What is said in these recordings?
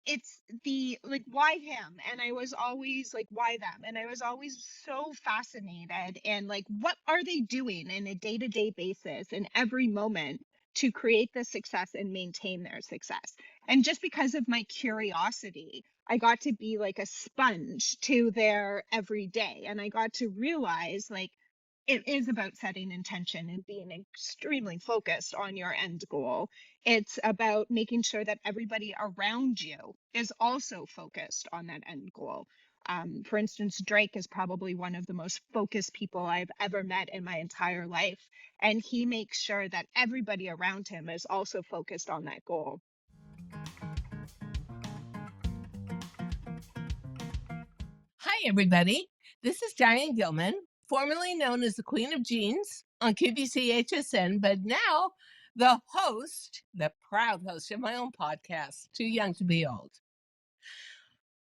it's the like, why him? And I was always like, why them? And I was always so fascinated and like, what are they doing in a day-to-day basis in every moment to create the success and maintain their success? And just because of my curiosity, I got to be like a sponge to their everyday, and I got to realize like it is about setting intention and being extremely focused on your end goal. It's about making sure that everybody around you is also focused on that end goal. For instance, Drake is probably one of the most focused people I've ever met in my entire life. And he makes sure that everybody around him is also focused on that goal. Hi, everybody. This is Diane Gilman, formerly known as the Queen of Jeans on QVC HSN, but now the host, the proud host of my own podcast, Too Young to Be Old.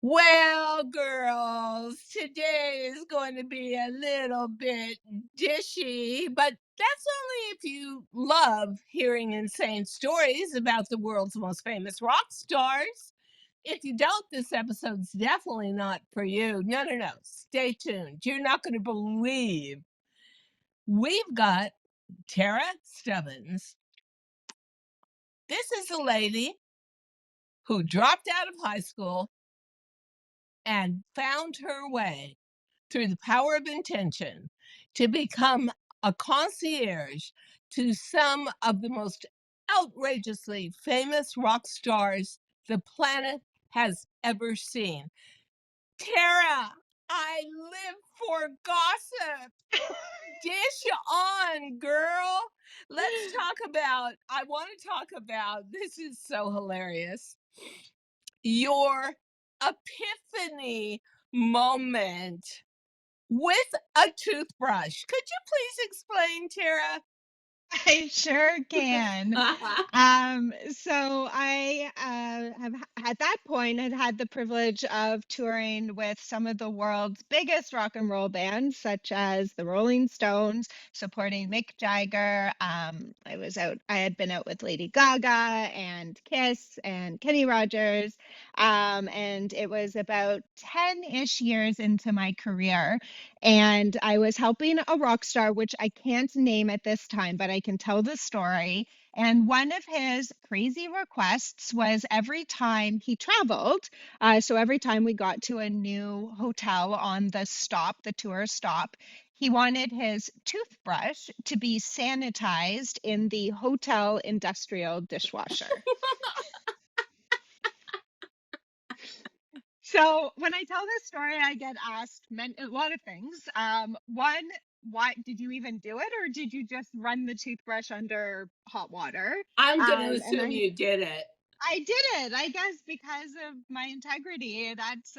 Well, girls, today is going to be a little bit dishy, but that's only if you love hearing insane stories about the world's most famous rock stars. If you don't, this episode's definitely not for you. No. Stay tuned. You're not going to believe. We've got Tarra Stubbins. This is a lady who dropped out of high school and found her way through the power of intention to become a concierge to some of the most outrageously famous rock stars the planet has ever seen. Tara, I live for gossip. Dish on, girl. I want to talk about, this is so hilarious, your epiphany moment with a toothbrush. Could you please explain, Tara? I sure can. So I have at that point had the privilege of touring with some of the world's biggest rock and roll bands, such as the Rolling Stones, supporting Mick Jagger. I had been out with Lady Gaga and Kiss and Kenny Rogers. And it was about 10-ish years into my career. And I was helping a rock star, which I can't name at this time, but I can tell the story. And one of his crazy requests was every time he traveled, so every time we got to a new hotel on the stop, the tour stop, he wanted his toothbrush to be sanitized in the hotel industrial dishwasher. So when I tell this story, I get asked a lot of things. One, why did you even do it, or did you just run the toothbrush under hot water? I'm going to And assume you did it. I did it, I guess, because of my integrity. That's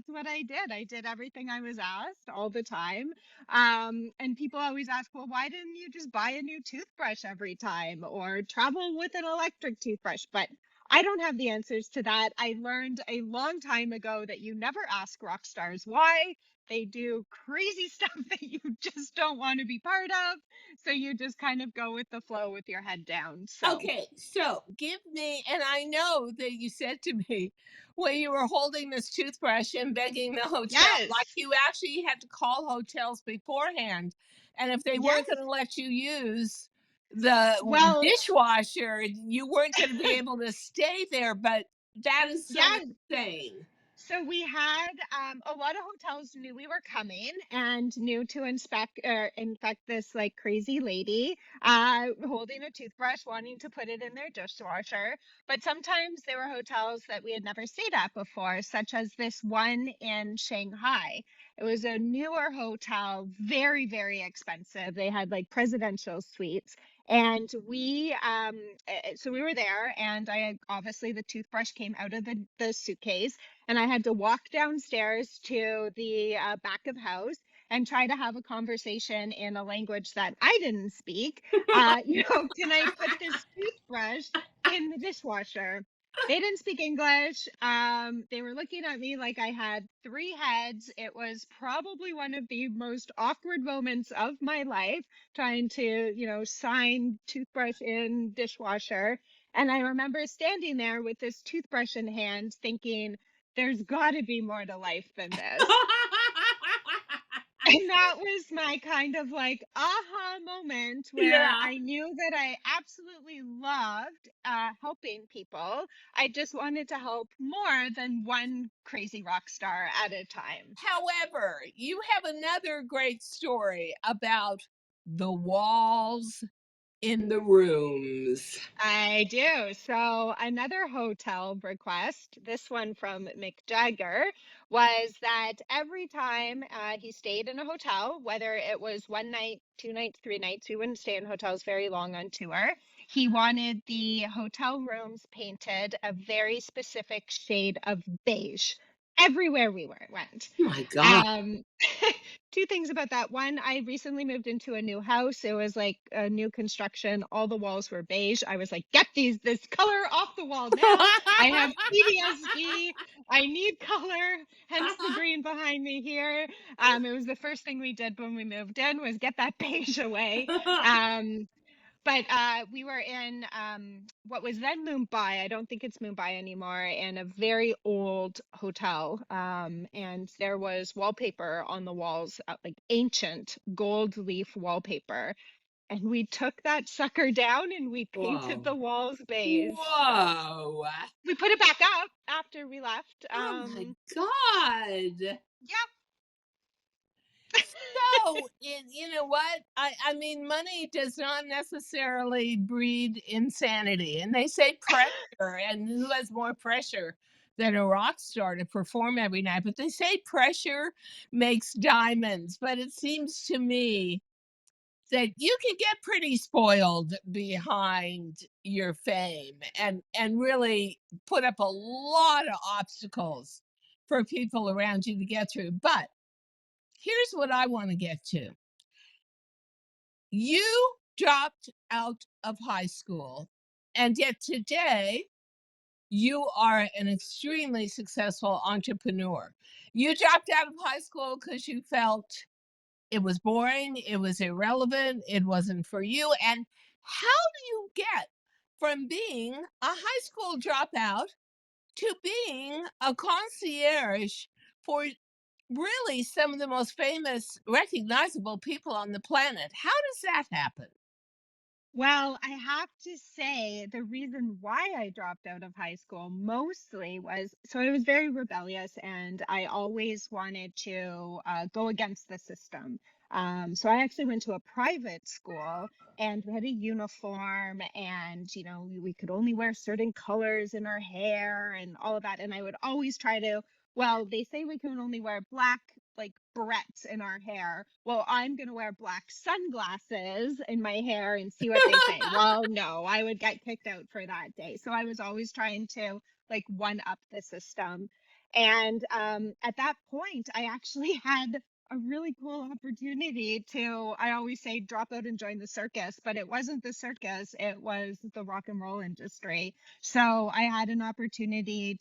what I did. I did everything I was asked all the time. And people always ask, well, why didn't you just buy a new toothbrush every time or travel with an electric toothbrush? But I don't have the answers to that. I learned a long time ago that you never ask rock stars why. They do crazy stuff that you just don't want to be part of. So you just kind of go with the flow with your head down. So. Okay, so give me, and I know that you said to me when you were holding this toothbrush and begging the hotel, like Yes. you actually had to call hotels beforehand. And if they weren't Yes. going to let you use the Well, dishwasher, you weren't going to be able to stay there. But that is so yeah. insane. So we had a lot of hotels knew we were coming and knew to infect this like crazy lady holding a toothbrush, wanting to put it in their dishwasher. But sometimes there were hotels that we had never stayed at before, such as this one in Shanghai. It was a newer hotel, very, very expensive. They had like presidential suites. And so we were there, and I obviously the toothbrush came out of the suitcase, and I had to walk downstairs to the back of house and try to have a conversation in a language that I didn't speak. Can I put this toothbrush in the dishwasher? They didn't speak English. They were looking at me like I had three heads. It was probably one of the most awkward moments of my life trying to, sign toothbrush in dishwasher. And I remember standing there with this toothbrush in hand thinking, there's got to be more to life than this. And that was my kind of like aha moment where Yeah. I knew that I absolutely loved helping people. I just wanted to help more than one crazy rock star at a time. However, you have another great story about the walls in the rooms. I do. So another hotel request, this one from Mick Jagger, was that every time he stayed in a hotel, whether it was one night, 2 nights, 3 nights, we wouldn't stay in hotels very long on tour. He wanted the hotel rooms painted a very specific shade of beige everywhere went. Oh my God. Um, two things about that. One, I recently moved into a new house. It was like a new construction. All the walls were beige. I was like, get this color off the wall now. I have PTSD. I need color. Hence the green behind me here. It was the first thing we did when we moved in was get that beige away. Um, but we were in what was then Mumbai. I don't think it's Mumbai anymore, in a very old hotel. And there was wallpaper on the walls, like ancient gold leaf wallpaper. And we took that sucker down and we painted Whoa. the walls beige. So Whoa. we put it back up after we left. Oh my God. Yeah. So, you know what? I mean, money does not necessarily breed insanity. And they say pressure, and who has more pressure than a rock star to perform every night? But they say pressure makes diamonds. But it seems to me that you can get pretty spoiled behind your fame and really put up a lot of obstacles for people around you to get through. But here's what I want to get to. You dropped out of high school, and yet today you are an extremely successful entrepreneur. You dropped out of high school because you felt it was boring, it was irrelevant, it wasn't for you. And how do you get from being a high school dropout to being a concierge for really some of the most famous, recognizable people on the planet? How does that happen? Well, I have to say the reason why I dropped out of high school mostly was so I was very rebellious and I always wanted to go against the system. So I actually went to a private school and we had a uniform and, we could only wear certain colors in our hair and all of that. And I would always try to, well, they say we can only wear black like barrettes in our hair. Well, I'm going to wear black sunglasses in my hair and see what they say. Well, no, I would get kicked out for that day. So I was always trying to like one up the system. And at that point, I actually had a really cool opportunity to, I always say, drop out and join the circus, but it wasn't the circus, it was the rock and roll industry. So I had an opportunity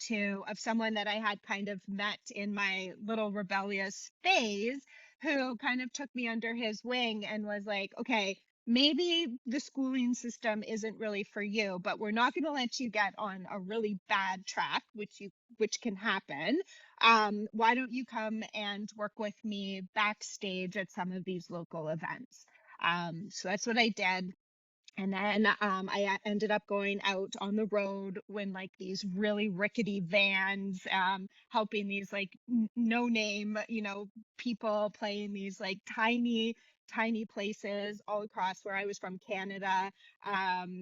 of someone that I had kind of met in my little rebellious phase who kind of took me under his wing and was like, okay, maybe the schooling system isn't really for you, but we're not going to let you get on a really bad track, which can happen. Why don't you come and work with me backstage at some of these local events? So that's what I did. And then I ended up going out on the road when like these really rickety vans, helping these like no name, people playing these like tiny places all across where I was from, Canada.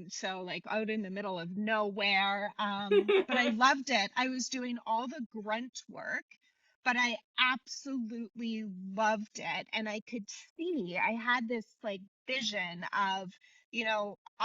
So like out in the middle of nowhere. But I loved it. I was doing all the grunt work. But I absolutely loved it. And I could see I had this like vision of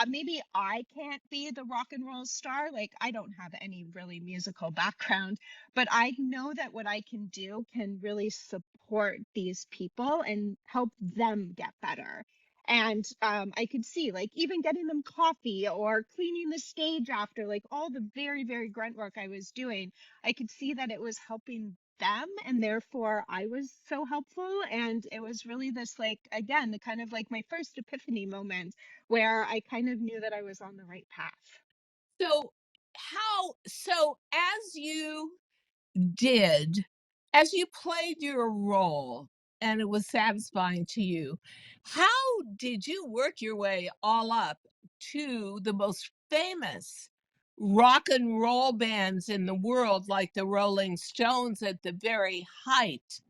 maybe I can't be the rock and roll star. Like, I don't have any really musical background, but I know that what I can do can really support these people and help them get better. And I could see, like, even getting them coffee or cleaning the stage after, like, all the very, very grunt work I was doing, I could see that it was helping them and therefore I was so helpful. And it was really this like again the kind of like my first epiphany moment where I kind of knew that I was on the right path. So so did as you played your role and it was satisfying to you, how did you work your way all up to the most famous rock and roll bands in the world, like the Rolling Stones at the very height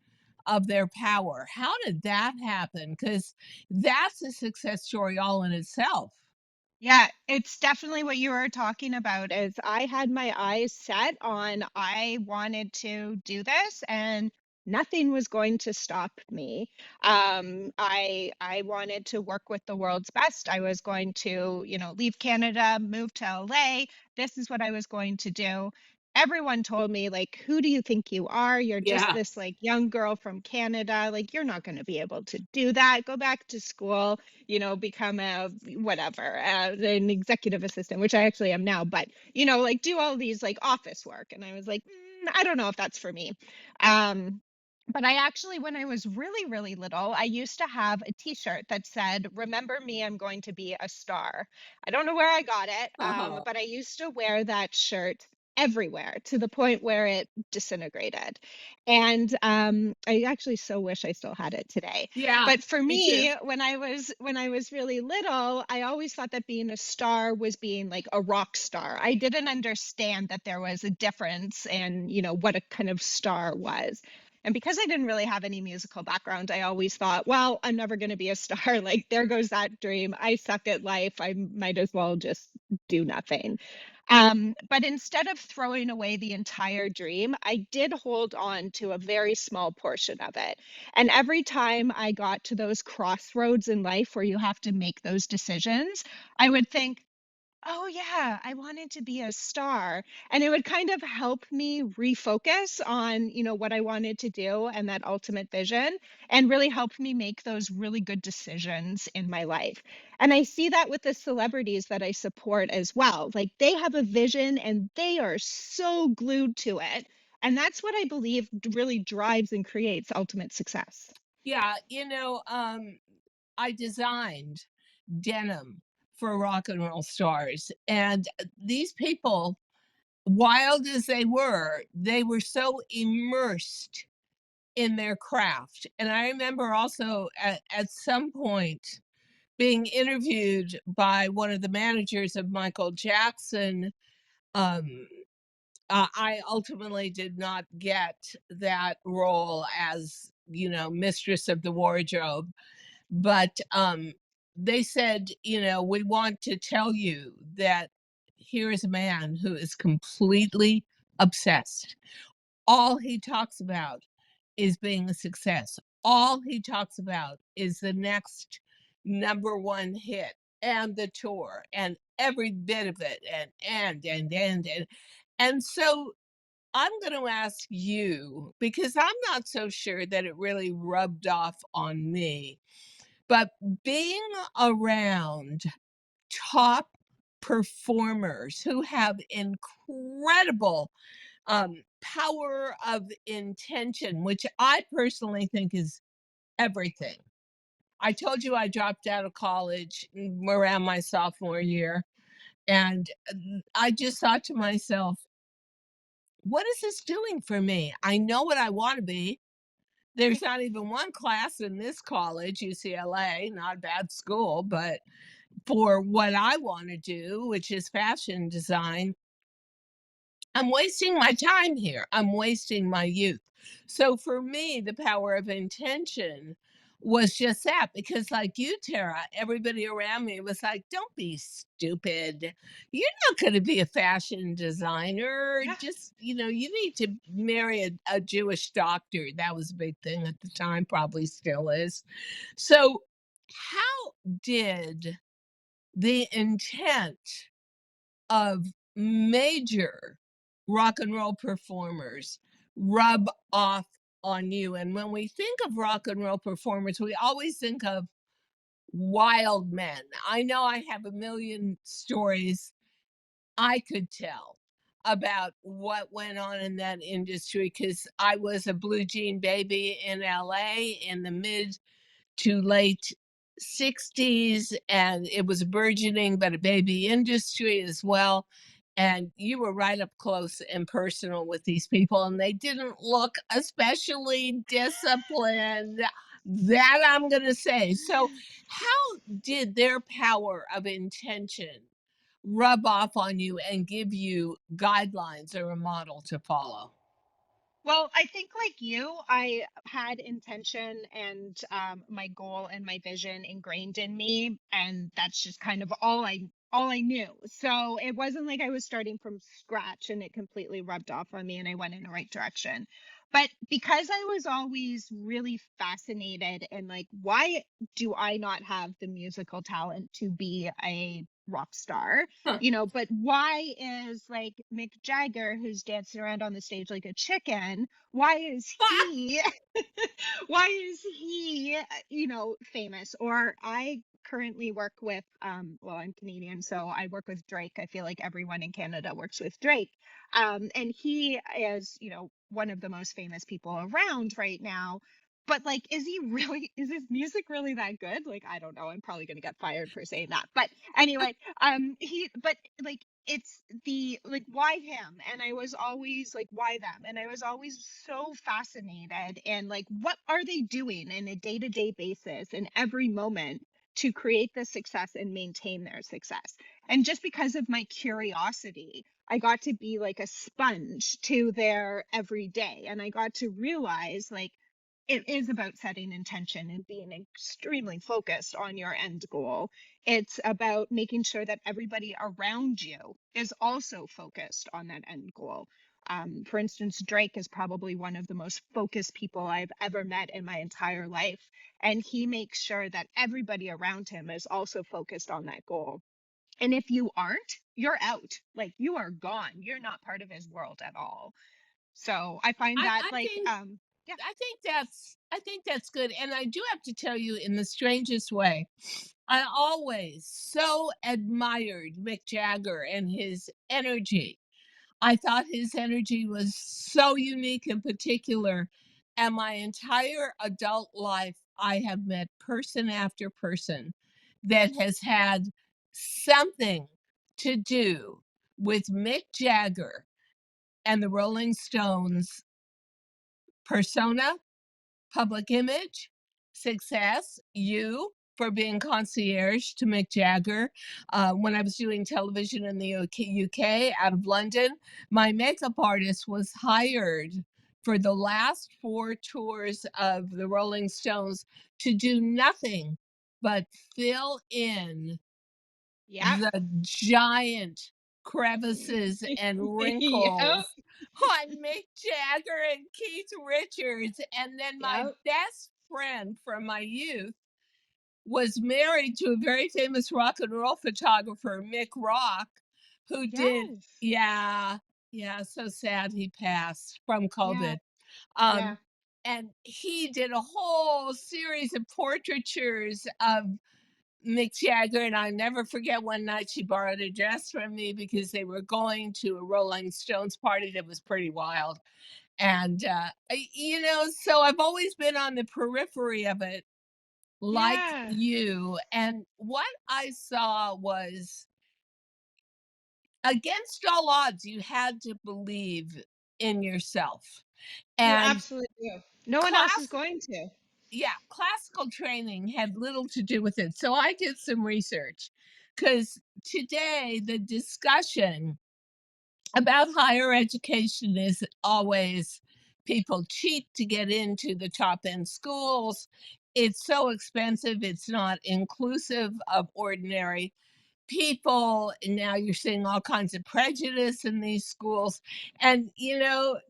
of their power? How did that happen? Because that's a success story all in itself. Yeah, it's definitely what you were talking about is I had my eyes set on I wanted to do this and nothing was going to stop me. I wanted to work with the world's best. I was going to, leave Canada, move to LA. This is what I was going to do. Everyone told me like, who do you think you are? You're just Yeah. this like young girl from Canada. Like you're not going to be able to do that. Go back to school, become a whatever, an executive assistant, which I actually am now, but like do all these like office work. And I was like, I don't know if that's for me. Um, but I actually, when I was really, really little, I used to have a t-shirt that said, "Remember me, I'm going to be a star." I don't know where I got it, Oh, but I used to wear that shirt everywhere to the point where it disintegrated. And I actually so wish I still had it today. yeah, But for me too. me, when I was really little, I always thought that being a star was being like a rock star. I didn't understand that there was a difference in, what a kind of star was. And because I didn't really have any musical background, I always thought, well, I'm never going to be a star. Like, there goes that dream. I suck at life. I might as well just do nothing. But instead of throwing away the entire dream, I did hold on to a very small portion of it. And every time I got to those crossroads in life where you have to make those decisions, I would think, oh, yeah, I wanted to be a star. And it would kind of help me refocus on, what I wanted to do and that ultimate vision, and really help me make those really good decisions in my life. And I see that with the celebrities that I support as well. Like they have a vision and they are so glued to it. And that's what I believe really drives and creates ultimate success. Yeah, I designed denim for rock and roll stars, and these people, wild as they were so immersed in their craft. And I remember also at some point being interviewed by one of the managers of Michael Jackson. Um, I ultimately did not get that role as, mistress of the wardrobe, but they said, we want to tell you that here is a man who is completely obsessed. All he talks about is being a success. All he talks about is the next number one hit and the tour and every bit of it and so I'm going to ask you because I'm not so sure that it really rubbed off on me, but being around top performers who have incredible power of intention, which I personally think is everything. I told you I dropped out of college around my sophomore year, and I just thought to myself, what is this doing for me? I know what I want to be. There's not even one class in this college, UCLA, not a bad school, but for what I want to do, which is fashion design, I'm wasting my time here. I'm wasting my youth. So for me, the power of intention was just that because like you, Tara, everybody around me was like, don't be stupid. You're not going to be a fashion designer. Yeah. Just, you need to marry a Jewish doctor. That was a big thing at the time, probably still is. So how did the intent of major rock and roll performers rub off on you? And when we think of rock and roll performers, we always think of wild men. I know I have a million stories I could tell about what went on in that industry because I was a blue jean baby in LA in the mid to late 60s, and it was burgeoning, but a baby industry as well. and you were right up close and personal with these people, and they didn't look especially disciplined. That I'm going to say. So, how did their power of intention rub off on you and give you guidelines or a model to follow? Well, I think like you, I had intention and my goal and my vision ingrained in me, and that's just kind of all I knew. So it wasn't like I was starting from scratch and it completely rubbed off on me and I went in the right direction. But because I was always really fascinated and like, why do I not have the musical talent to be a rock star? But why is like Mick Jagger, who's dancing around on the stage like a chicken, why is he, why is he, famous? Or I currently work with, well, I'm Canadian, so I work with Drake. I feel like everyone in Canada works with Drake. And he is, one of the most famous people around right now. But like, is his music really that good? Like, I don't know. I'm probably going to get fired for saying that. But anyway, but like, it's the like why him, and I was always like why them, and I was always so fascinated and like what are they doing in a day-to-day basis in every moment to create the success and maintain their success. And just because of my curiosity, I got to be like a sponge to their everyday, and I got to realize like it is about setting intention and being extremely focused on your end goal. It's about making sure that everybody around you is also focused on that end goal. For instance, Drake is probably one of the most focused people I've ever met in my entire life. And he makes sure that everybody around him is also focused on that goal. And if you aren't, you're out. Like you are gone. You're not part of his world at all. So I find I, that I like, think yeah, I think that's good. And I do have to tell you, in the strangest way, I always so admired Mick Jagger and his energy. I thought his energy was so unique and particular. And my entire adult life, I have met person after person that has had something to do with Mick Jagger and the Rolling Stones persona, public image, success, you for being concierge to Mick Jagger. When I was doing television in the UK out of London, my makeup artist was hired for the last four tours of the Rolling Stones to do nothing but fill in yeah, the giant crevices and yep, wrinkles on Mick Jagger and Keith Richards. And then my yep, best friend from my youth was married to a very famous rock and roll photographer, Mick Rock, who did, yes, yeah, yeah, so sad he passed from yeah, COVID. yeah, Um, and he did a whole series of portraitures of Mick Jagger, and I never forget one night she borrowed a dress from me because they were going to a Rolling Stones party that was pretty wild. And, so I've always been on the periphery of it, like yeah. you. And what I saw was, against all odds, you had to believe in yourself. You And absolutely do. No one else is class going to. yeah, classical training had little to do with it. So I did some research because today the discussion about higher education is always people cheat to get into the top end schools. It's so expensive, it's not inclusive of ordinary people. And now you're seeing all kinds of prejudice in these schools. And,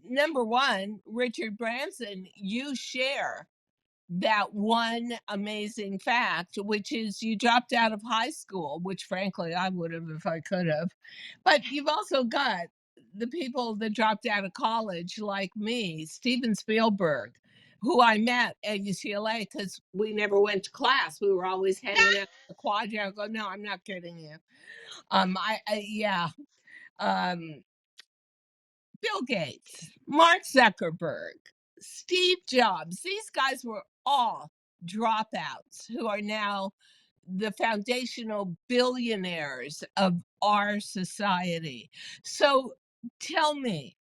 number one, Richard Branson, you share that one amazing fact, which is you dropped out of high school, which frankly I would have if I could have. But you've also got the people that dropped out of college, like me, Steven Spielberg, who I met at UCLA because we never went to class. We were always hanging out in the quadrangle. I go, no, I'm not kidding you. Yeah. Um, Bill Gates, Mark Zuckerberg, Steve Jobs, these guys were all dropouts who are now the foundational billionaires of our society. So tell me,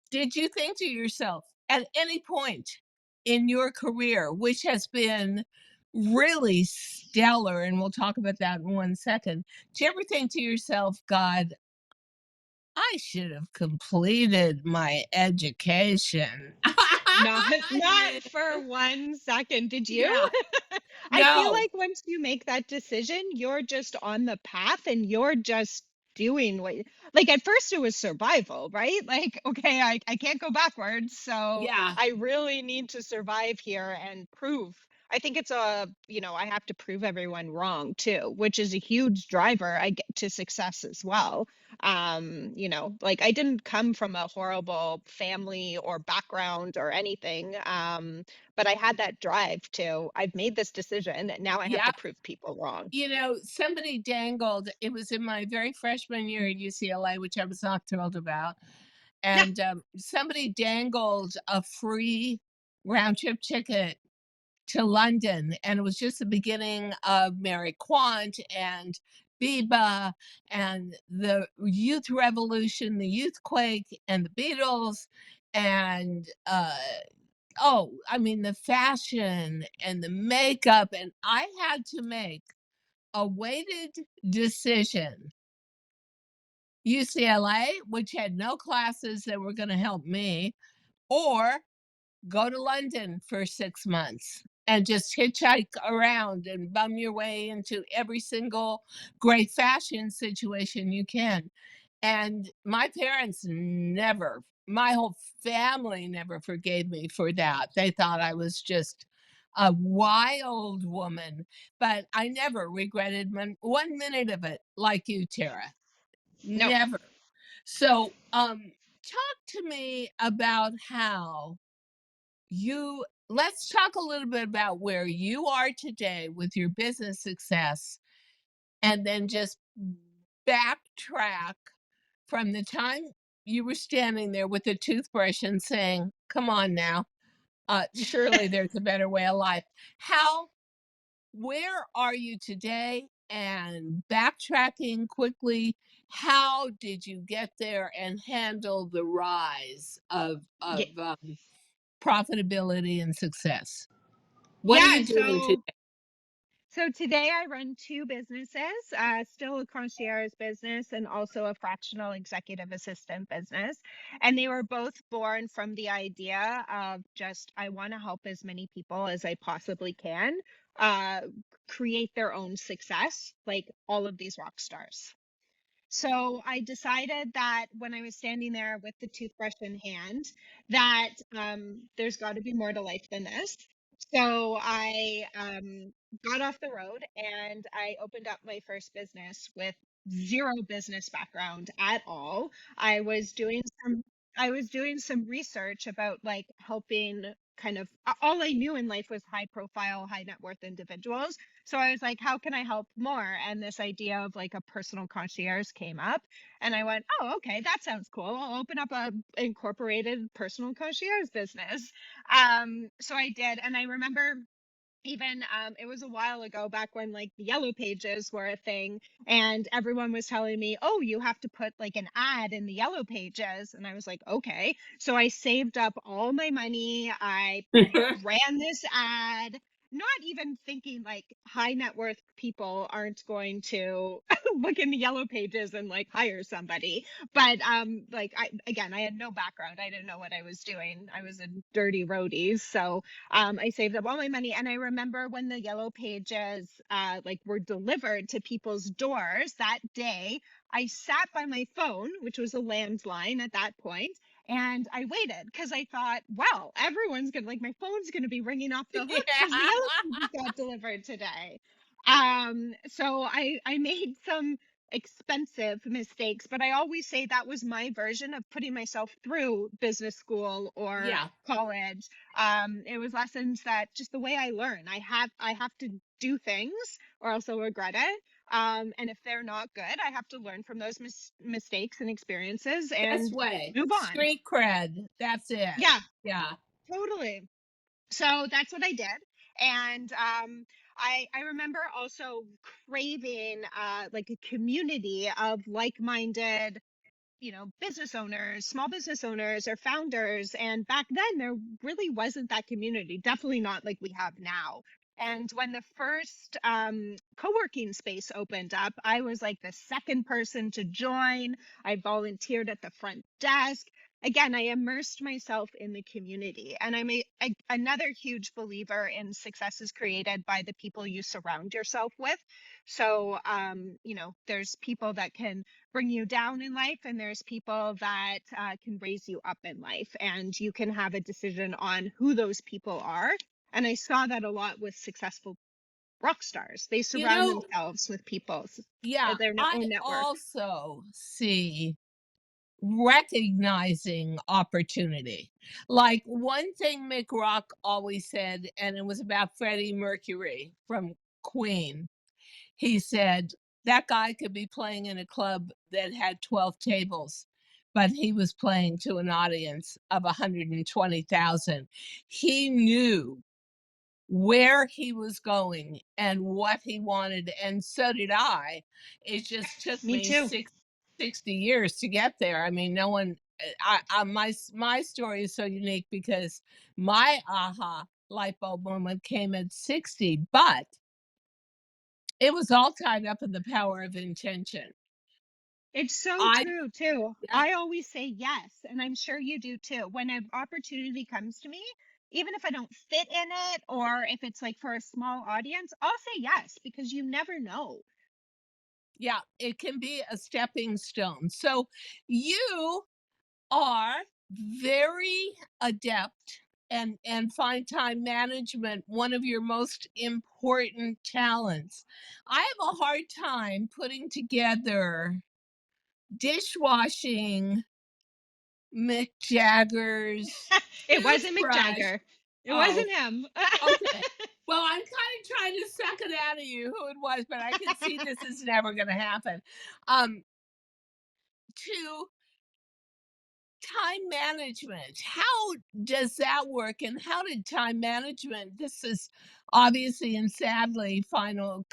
did you think to yourself at any point in your career, which has been really stellar, and we'll talk about that in 1 second, do you ever think to yourself, God, I should have completed my education? Not Yeah. for 1 second. Did you? Yeah. I feel No. like once you make that decision, you're just on the path and you're just doing what like at first it was survival, right? Like, okay, I can't go backwards, so Yeah. I really need to survive here and prove. I think it's a, I have to prove everyone wrong too, which is a huge driver I get to success as well. Like I didn't come from a horrible family or background or anything. But I had that drive to, I've made this decision, now I have Yeah. to prove people wrong. Somebody dangled, it was in my very freshman year at UCLA, which I was not thrilled about. Yeah, And somebody dangled a free round trip ticket to London, and it was just the beginning of Mary Quant and Biba and the youth revolution, the youth quake, and the Beatles, and oh, I mean the fashion and the makeup, and I had to make a weighted decision. UCLA, which had no classes that were going to help me, or go to London for 6 months and just hitchhike around and bum your way into every single great fashion situation you can. And my parents never, my whole family never forgave me for that. They thought I was just a wild woman, but I never regretted 1 minute of it like you, Tara. no. Never. So, talk to me about how let's talk a little bit about where you are today with your business success, and then just backtrack from the time you were standing there with a toothbrush and saying, "Come on now, surely there's a better way of life." Where are you today? And backtracking quickly, how did you get there and handle the rise of Yeah, profitability and success? What are yeah, you doing so today? so today I run two businesses, still a concierge business and also a fractional executive assistant business. And they were both born from the idea of just, I want to help as many people as I possibly can uh, create their own success, like all of these rock stars. So I decided that when I was standing there with the toothbrush in hand, that there's got to be more to life than this. So I got off the road and I opened up my first business with zero business background at all. I was doing some I was doing some research about like helping kind of all I knew in life was high profile, high net worth individuals. So I was like, how can I help more? And this idea of like a personal concierge came up. And I went, oh, okay, that sounds cool. I'll open up a incorporated personal concierge business. So I did. And I remember even it was a while ago back when like the yellow pages were a thing and everyone was telling me, oh, you have to put like an ad in the yellow pages, and I was like, okay. So I saved up all my money, I ran this ad, not even thinking like high net worth people aren't going to look in the yellow pages and like hire somebody. But like I had no background, I didn't know what I was doing, I was a dirty roadie. So I saved up all my money. And I remember when the yellow pages like were delivered to people's doors that day, I sat by my phone, which was a landline at that point, and I waited because I thought, well, everyone's gonna like my phone's gonna be ringing off the hook because the Yeah. yellow pages got delivered today. So I made some expensive mistakes, but I always say that was my version of putting myself through business school or Yeah. college. It was lessons that just the way I learn, I have to do things or else I'll regret it. And if they're not good, I have to learn from those mistakes and experiences Best and way. move on. Street cred. That's it. Yeah, Yeah. totally. So that's what I did. And I remember also craving like a community of like-minded, business owners, small business owners or founders. And back then, there really wasn't that community, definitely not like we have now. And when the first co-working space opened up, I was like the second person to join. I volunteered at the front desk. Again, I immersed myself in the community. And another huge believer in success is created by the people you surround yourself with. So, there's people that can bring you down in life, and there's people that can raise you up in life, and you can have a decision on who those people are. And I saw that a lot with successful rock stars. They You surround know, themselves with people yeah, at their I own network. also see recognizing opportunity. Like one thing Mick Rock always said, and it was about Freddie Mercury from Queen. He said that guy could be playing in a club that had 12 tables, but he was playing to an audience of 120,000. He knew where he was going and what he wanted, and so did I. It just took Me me too. 60 years to get there. I mean, no one my story is so unique because my aha light bulb moment came at 60, but it was all tied up in the power of intention. It's so I true too. Yeah, I always say yes, and I'm sure you do too. When an opportunity comes to me, even if I don't fit in it or if it's like for a small audience, I'll say yes because you never know. yeah, it can be a stepping stone. So you are very adept and find time management one of your most important talents. I have a hard time putting together dishwashing Mick Jagger's It wasn't Mick toothbrush. Jagger. It Oh, wasn't him. okay. Well, I'm kind of trying to suck it out of you who it was, but I can see this is never going to happen. Um, to time management, how does that work? And how did time management, this is obviously and sadly final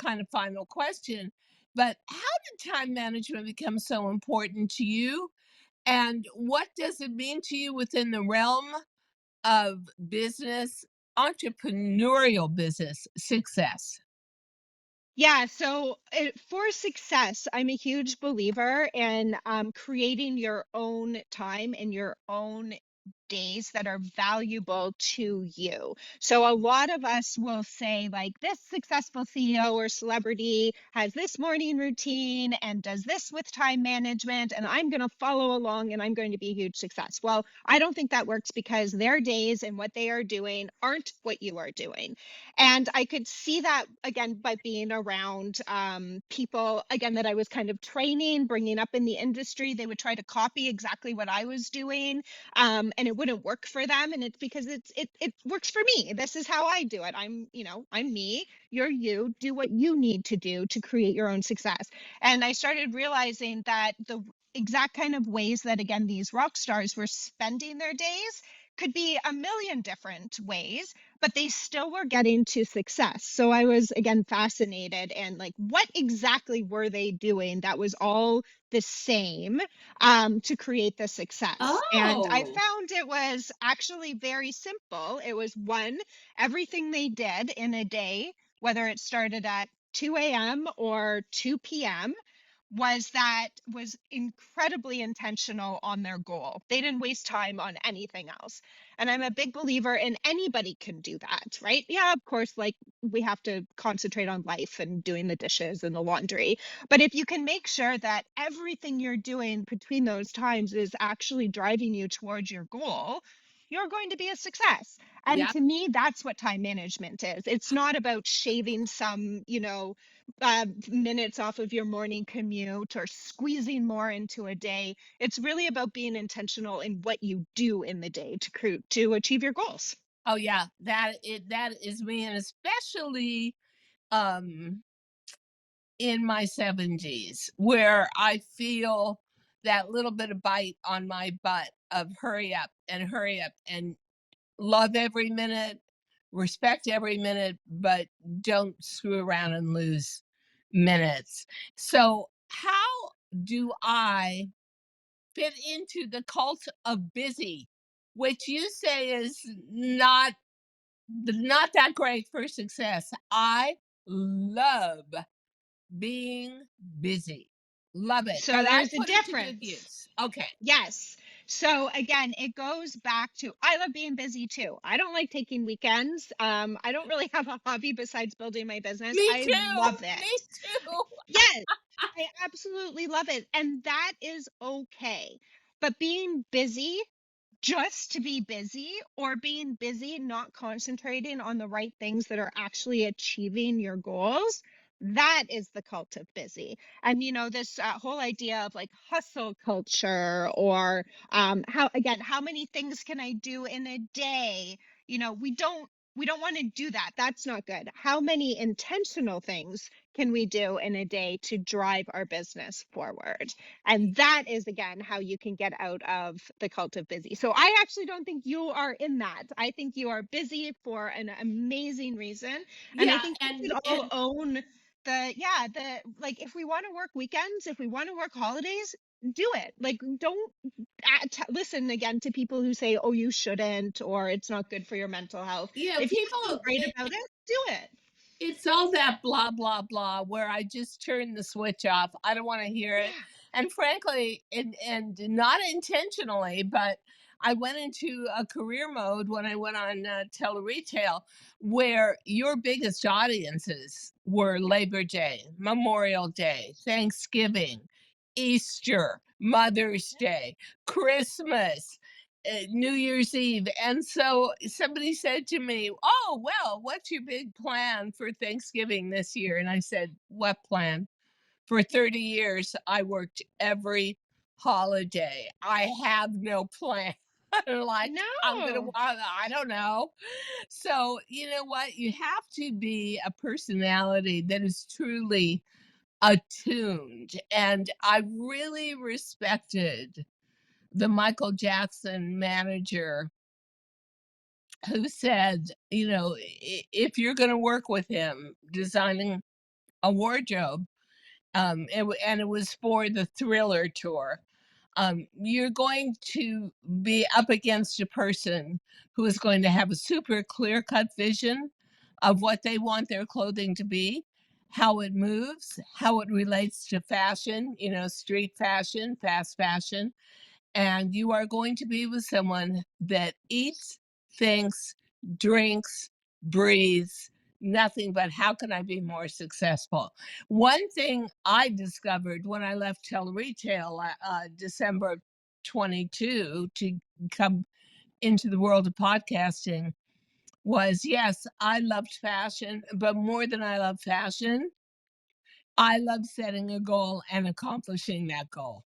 question, but how did time management become so important to you? And what does it mean to you within the realm of business, entrepreneurial business success? Yeah, so for success, I'm a huge believer in creating your own time and your own days that are valuable to you. So a lot of us will say like this successful CEO or celebrity has this morning routine and does this with time management, and I'm going to follow along and I'm going to be a huge success. Well, I don't think that works because their days and what they are doing aren't what you are doing. And I could see that again by being around people again that I was kind of training, bringing up in the industry. They would try to copy exactly what I was doing, and it wouldn't work for them. And it's because it works for me. This is how I do it. I'm me. You're you. Do what you need to do to create your own success. And I started realizing that the exact kind of ways that again these rock stars were spending their days could be a million different ways, but they still were getting to success. So I was again fascinated and like, what exactly were they doing that was all the same to create the success? And I Oh, found it was actually very simple. It was one, everything they did in a day, whether it started at 2 a.m. or 2 p.m., was incredibly intentional on their goal. They didn't waste time on anything else. And I'm a big believer in anybody can do that, right? Yeah, of course, like we have to concentrate on life and doing the dishes and the laundry. But if you can make sure that everything you're doing between those times is actually driving you towards your goal, you're going to be a success. And yeah. to me, that's what time management is. It's not about shaving some, minutes off of your morning commute or squeezing more into a day. It's really about being intentional in what you do in the day to achieve your goals. Oh yeah, that is me, and especially um in my 70s where I feel that little bit of bite on my butt of hurry up and love every minute, respect every minute, but don't screw around and lose minutes. So, how do I fit into the cult of busy, which you say is not that great for success? I love being busy. Love it. So And I there's a put it to good difference. use. Okay. Yes. So again, it goes back to I love being busy too. I don't like taking weekends. I don't really have a hobby besides building my business. Me I too. love Me it. too. Yes, I absolutely love it. And that is okay. But being busy just to be busy, or being busy not concentrating on the right things that are actually achieving your goals, that is the cult of busy. And this whole idea of like hustle culture, or how, again, how many things can I do in a day? We don't want to do that. That's not good. How many intentional things can we do in a day to drive our business forward? And that is, again, how you can get out of the cult of busy. So I actually don't think you are in that. I think you are busy for an amazing reason. And I Yeah, think we and should all own like, if we want to work weekends, if we want to work holidays, do it. Like, don't listen again to people who say, oh, you shouldn't, or it's not good for your mental health. If you feel people, great about it, do it. it's all that blah blah blah where I just turn the switch off. I don't want to hear it. Yeah. And frankly, and not intentionally, but I went into a career mode when I went on tele-retail, where your biggest audiences were Labor Day, Memorial Day, Thanksgiving, Easter, Mother's Day, Christmas, New Year's Eve. And so somebody said to me, oh, well, what's your big plan for Thanksgiving this year? And I said, what plan? For 30 years, I worked every holiday. I have no plan. Like, I'm going to, No. I don't know. So, you know what? You have to be a personality that is truly attuned. And I really respected the Michael Jackson manager who said, if you're going to work with him designing a wardrobe, and it was for the Thriller tour, you're going to be up against a person who is going to have a super clear cut vision of what they want their clothing to be, how it moves, how it relates to fashion, street fashion, fast fashion, and you are going to be with someone that eats, thinks, drinks, breathes nothing but how can I be more successful? One thing I discovered when I left tele-retail December of 22 to come into the world of podcasting was, yes, I loved fashion, but more than I love fashion, I love setting a goal and accomplishing that goal.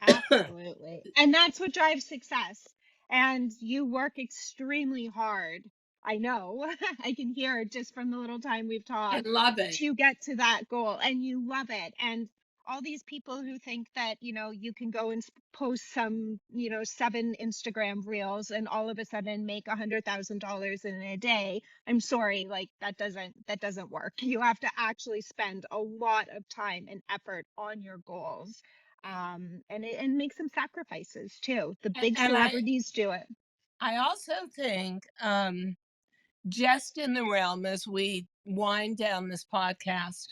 Absolutely. And that's what drives success. And you work extremely hard. I know. I can hear it just from the little time we've I talked love it. to get to that goal. And you love it. And all these people who think that, you can go and post some, 7 Instagram reels and all of a sudden make $100,000 in a day. I'm sorry, like that doesn't work. You have to actually spend a lot of time and effort on your goals, and make some sacrifices too. The big And celebrities do it. I also think, just in the realm as we wind down this podcast,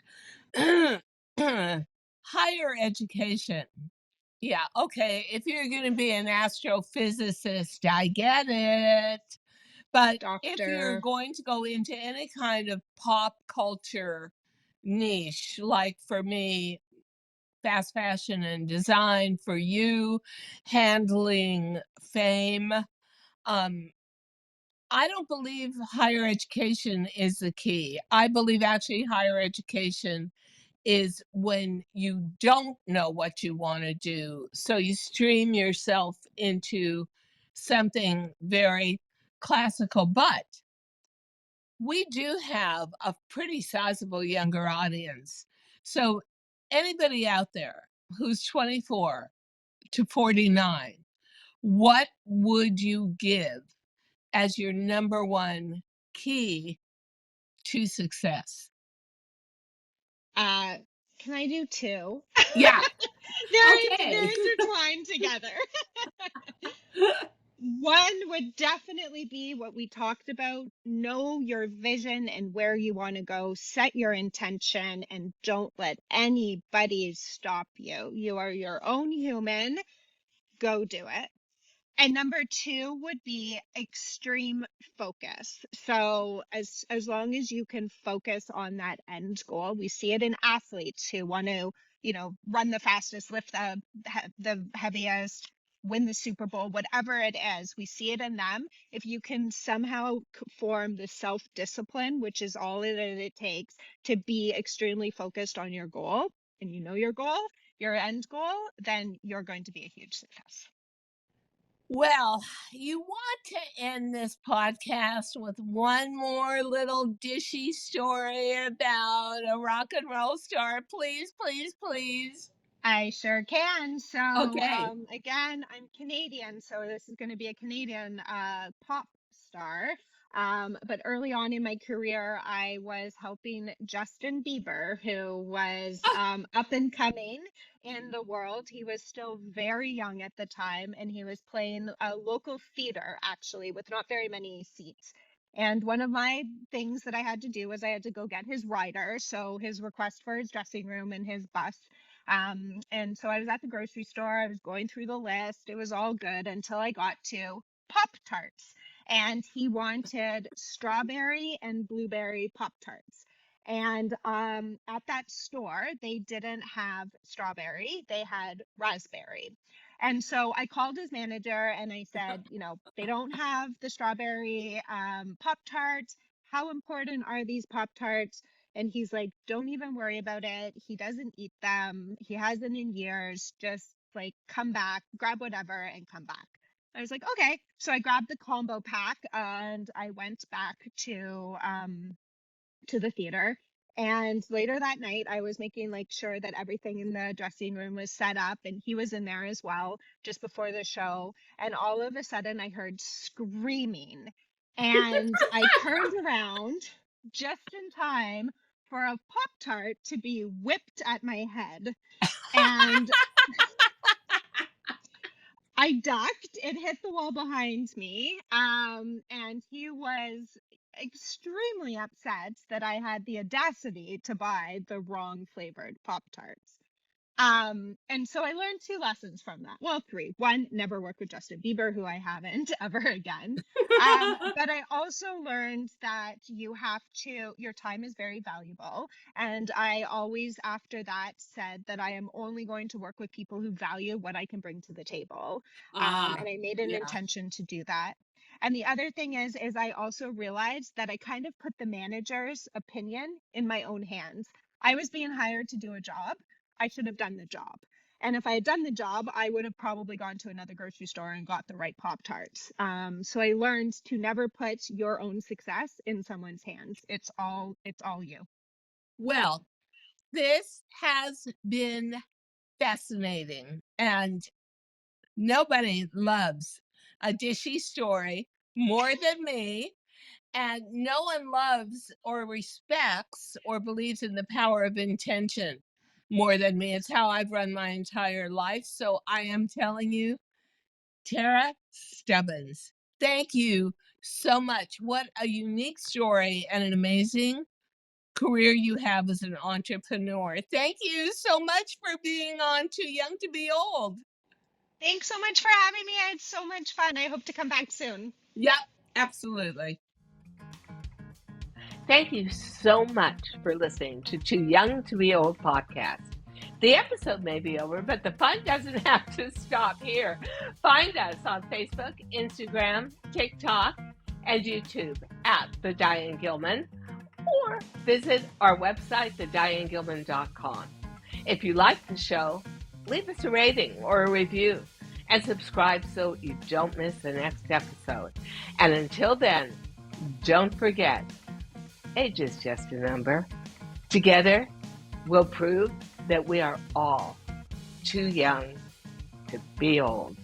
higher education. Yeah, okay. If you're going to be an astrophysicist, I get it. But if you're Doctor. going to go into any kind of pop culture niche, like for me, fast fashion and design, for you, handling fame, um, I don't believe higher education is the key. I believe actually higher education is when you don't know what you want to do. So you stream yourself into something very classical. But we do have a pretty sizable younger audience. So anybody out there who's 24 to 49, what would you give as your number one key to success? Can I do two? Yeah. They're Okay. intertwined together. One would definitely be what we talked about. Know your vision and where you want to go. Set your intention and don't let anybody stop you. You are your own human. Go do it. And number two would be extreme focus. So as long as you can focus on that end goal, we see it in athletes who want to, run the fastest, lift the heaviest, win the Super Bowl, whatever it is. We see it in them. If you can somehow form the self-discipline, which is all it takes to be extremely focused on your goal, and you know your goal, your end goal, then you're going to be a huge success. Well, you want to end this podcast with one more little dishy story about a rock and roll star. Please, please, please. I sure can. So, Okay. again, I'm Canadian, so this is going to be a Canadian pop star. But early on in my career, I was helping Justin Bieber, who was up and coming in the world. He was still very young at the time, and he was playing a local theater, actually, with not very many seats. And one of my things that I had to do was I had to go get his rider, so his request for his dressing room and his bus. And so I was at the grocery store, I was going through the list. It was all good until I got to Pop Tarts. And he wanted strawberry and blueberry Pop Tarts. And at that store, they didn't have strawberry, they had raspberry. And so I called his manager and I said, they don't have the strawberry Pop Tarts. How important are these Pop Tarts? And he's like, don't even worry about it. He doesn't eat them. He hasn't in years. Just like come back, grab whatever and come back. I was like, okay. So I grabbed the combo pack and I went back to the theater. And later that night, I was making like sure that everything in the dressing room was set up, and he was in there as well just before the show. And all of a sudden, I heard screaming, and I turned around just in time for a Pop Tart to be whipped at my head. And I ducked, it hit the wall behind me, and he was extremely upset that I had the audacity to buy the wrong flavored Pop Tarts. And so I learned two lessons from that. Well, three. One, never work with Justin Bieber, who I haven't ever again. But I also learned that your time is very valuable. And I always, after that, said that I am only going to work with people who value what I can bring to the table. And I made an Yeah. intention to do that. And the other thing is I also realized that I kind of put the manager's opinion in my own hands. I was being hired to do a job. I should have done the job. And if I had done the job, I would have probably gone to another grocery store and got the right Pop Tarts. So I learned to never put your own success in someone's hands. It's all you. Well, this has been fascinating, and nobody loves a dishy story more than me. And no one loves or respects or believes in the power of intention more than me. It's how I've run my entire life. So I am telling you, Tarra Stubbins, thank you so much. What a unique story and an amazing career you have as an entrepreneur. Thank you so much for being on Too Young to Be Old. Thanks so much for having me. I had so much fun. I hope to come back soon. Yep, absolutely. Thank you so much for listening to Too Young to Be Old podcast. The episode may be over, but the fun doesn't have to stop here. Find us on Facebook, Instagram, TikTok, and YouTube at The Diane Gilman, or visit our website, thedianegilman.com. If you like the show, leave us a rating or a review and subscribe so you don't miss the next episode. And until then, don't forget, age is just a number. Together, we'll prove that we are all too young to be old.